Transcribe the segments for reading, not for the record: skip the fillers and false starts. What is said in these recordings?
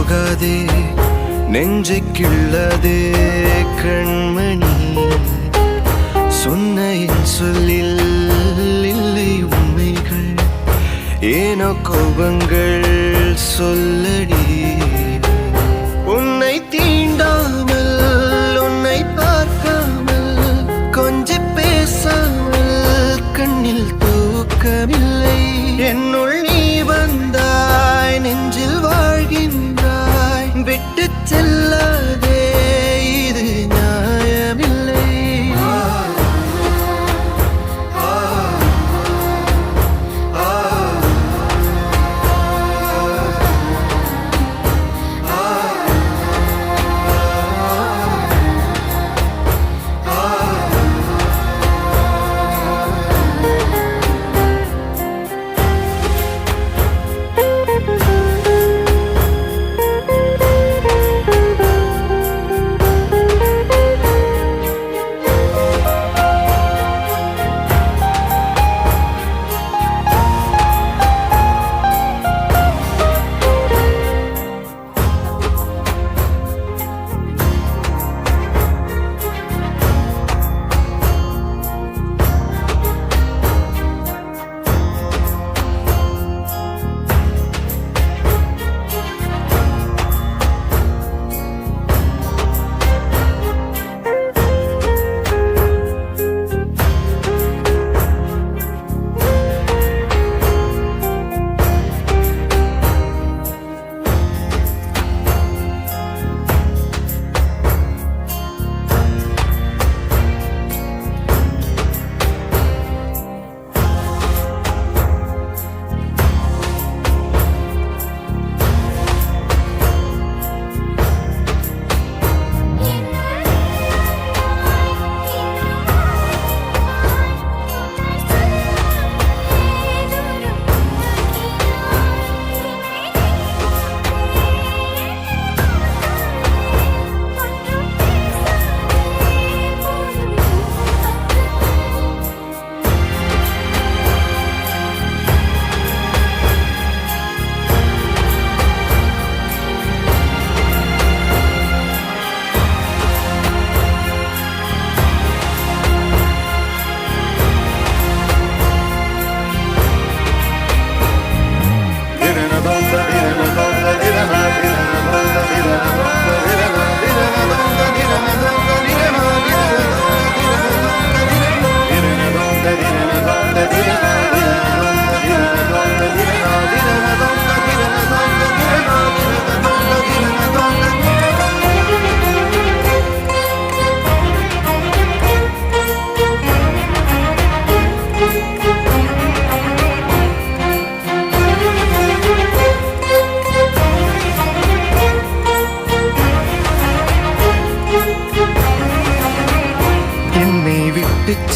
போகாதே நெஞ்சை கிள்ளதே கண்மணி. சொன்ன என் சொல்லில் இல்லை உண்மைகள், ஏனோ கோபங்கள் சொல்லடி. உன்னை தீண்டாமல் உன்னை பார்க்காமல் கொஞ்சி பேசாமல் கண்ணில் தூக்கமில்லை. என்னுள் நீ வந்தாய், நெஞ்சில் வாழ்கின்றாய், விட்டு செல்லாதே இது நியாயமில்லை.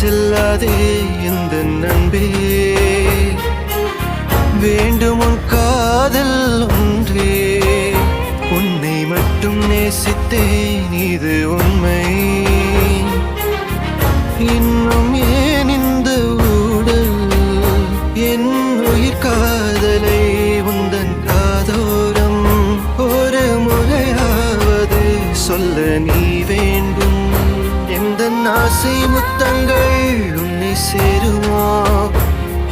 செல்லாதே இந்த நண்பே, வேண்டும் உன் காதல் ஒன்றே. உன்னை மட்டும் நேசித்தேன் இது உண்மை. இன்னும் ஏன் இந்த ஊடல் என் உயிர் காதலை உந்தன் காதோரம் ஒரு முறையாவது சொல்ல நீ வேண்டும். எந்த ஆசை முத்தங்கள் உன்னை சேருமோ,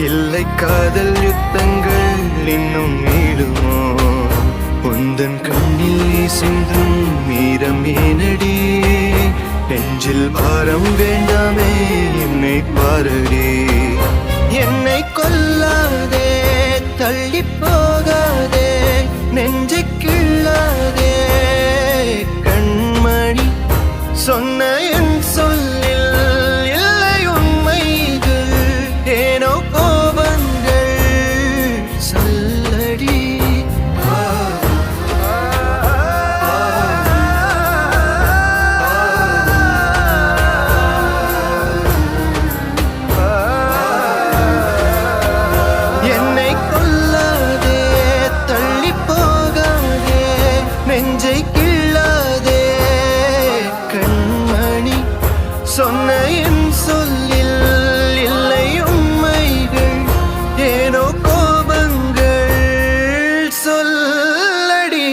இல்லை காதல் யுத்தங்கள் இன்னும் நீளுமோ. உந்தன் கண்ணில் நீ சிந்தும் மீரம் ஏனடி, நெஞ்சில் பாரம் வேண்டாமே என்னை பாரடி. என்னை கொல்லாதே தள்ளி போகாதே நெஞ்சை கிள்ளாதே கண்மணி. சொன்ன என் சொல்லில் இல்லை உண்மைகள், ஏனோ கோபங்கள் சொல்லடி. என்னை கொல்லாதே தள்ளி போகாதே நெஞ்சை கிள்ளாதே கண்மணி. சொன்ன என் சொல்லில் இல்லை உண்மைகள், ஏனோ கோபங்கள் சொல்லடி.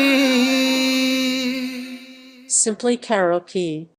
Simply Karaoke.